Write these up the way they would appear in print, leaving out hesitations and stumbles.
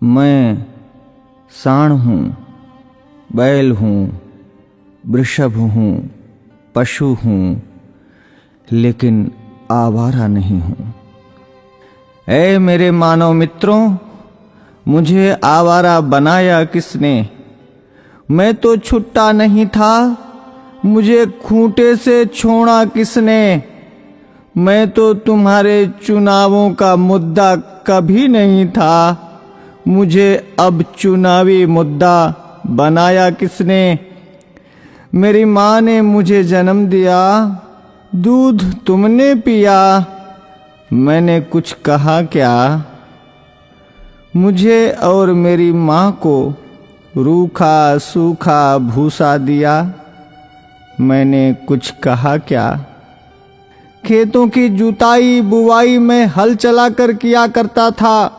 मैं साण हूँ, बैल हूँ, वृषभ हूँ, पशु हूँ, लेकिन आवारा नहीं हूँ। ऐ मेरे मानव मित्रों, मुझे आवारा बनाया किसने? मैं तो छुट्टा नहीं था, मुझे खूंटे से छोड़ा किसने? मैं तो तुम्हारे चुनावों का मुद्दा कभी नहीं था, मुझे अब चुनावी मुद्दा बनाया किसने? मेरी माँ ने मुझे जन्म दिया, दूध तुमने पिया, मैंने कुछ कहा क्या? मुझे और मेरी माँ को रूखा सूखा भूसा दिया, मैंने कुछ कहा क्या? खेतों की जुताई बुवाई में हल चलाकर किया करता था,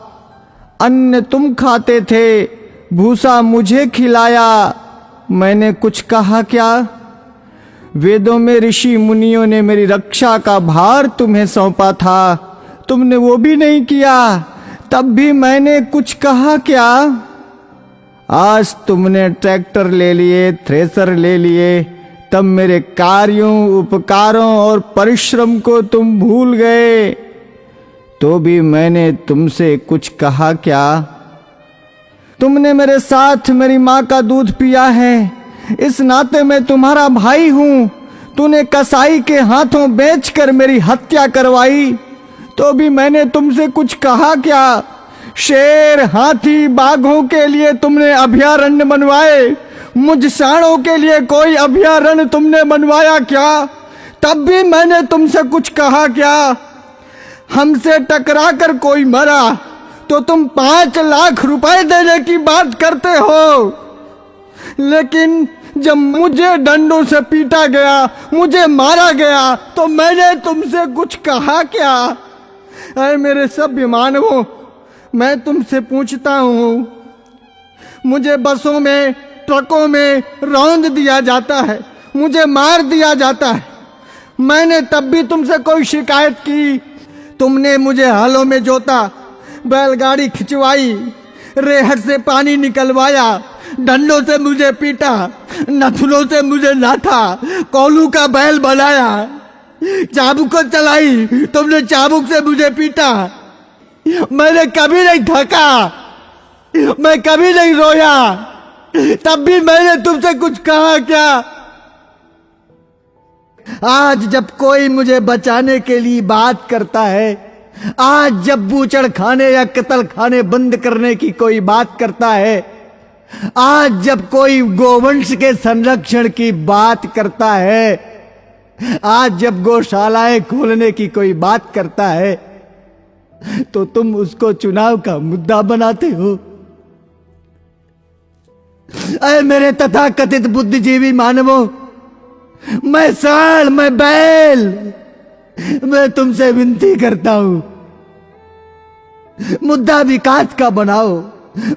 अन्न तुम खाते थे, भूसा मुझे खिलाया, मैंने कुछ कहा क्या? वेदों में ऋषि मुनियों ने मेरी रक्षा का भार तुम्हें सौंपा था, तुमने वो भी नहीं किया, तब भी मैंने कुछ कहा क्या? आज तुमने ट्रैक्टर ले लिए, थ्रेसर ले लिए, तब मेरे कार्यों, उपकारों और परिश्रम को तुम भूल गए, तो भी मैंने तुमसे कुछ कहा क्या? तुमने मेरे साथ मेरी माँ का दूध पिया है, इस नाते मैं तुम्हारा भाई हूं। तूने कसाई के हाथों बेचकर मेरी हत्या करवाई, तो भी मैंने तुमसे कुछ कहा क्या? शेर, हाथी, बाघों के लिए तुमने अभयारण्य बनवाए, मुझ साणों के लिए कोई अभयारण्य तुमने बनवाया क्या? तब भी मैंने तुमसे कुछ कहा क्या? हमसे टकराकर कोई मरा तो तुम 5 लाख रुपए देने की बात करते हो, लेकिन जब मुझे डंडों से पीटा गया, मुझे मारा गया, तो मैंने तुमसे कुछ कहा क्या? अरे मेरे सभ्य मानवों, मैं तुमसे पूछता हूं, मुझे बसों में, ट्रकों में रौंद दिया जाता है, मुझे मार दिया जाता है, मैंने तब भी तुमसे कोई शिकायत की? तुमने मुझे हलों में जोता, बैलगाड़ी खिंचवाई, रेहड़ से पानी निकलवाया, डंडों से मुझे पीटा, नथुनों से मुझे नाथा, कोलू का बैल बनाया, चाबुक चलाई, तुमने चाबुक से मुझे पीटा, मैंने कभी नहीं थका, मैं कभी नहीं रोया, तब भी मैंने तुमसे कुछ कहा क्या? आज जब कोई मुझे बचाने के लिए बात करता है, आज जब बूचड़ खाने या कत्ल खाने बंद करने की कोई बात करता है, आज जब कोई गोवंश के संरक्षण की बात करता है, आज जब गौशालाएं खोलने की कोई बात करता है, तो तुम उसको चुनाव का मुद्दा बनाते हो। अरे मेरे तथाकथित बुद्धिजीवी मानवों, मैं साल, मैं बैल, मैं तुमसे विनती करता हूं, मुद्दा विकास का बनाओ,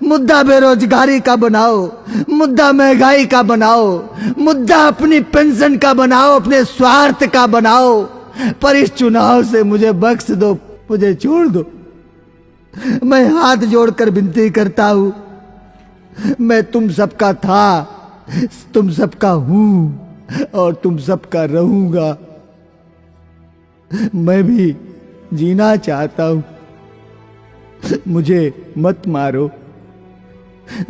मुद्दा बेरोजगारी का बनाओ, मुद्दा महंगाई का बनाओ, मुद्दा अपनी पेंशन का बनाओ, अपने स्वार्थ का बनाओ, पर इस चुनाव से मुझे बख्श दो, मुझे छोड़ दो। मैं हाथ जोड़कर विनती करता हूं, मैं तुम सबका था, तुम सबका हूं और तुम सबका रहूंगा। मैं भी जीना चाहता हूं, मुझे मत मारो,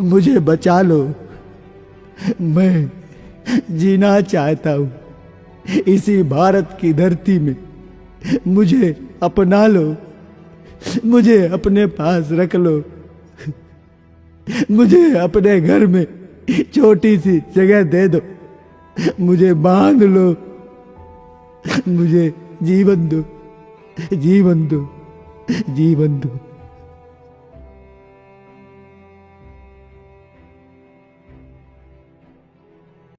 मुझे बचा लो, मैं जीना चाहता हूं इसी भारत की धरती में, मुझे अपना लो, मुझे अपने पास रख लो, मुझे अपने घर में छोटी सी जगह दे दो, मुझे बांध लो, मुझे जीवन दो, जीवन दो, जीवन दो।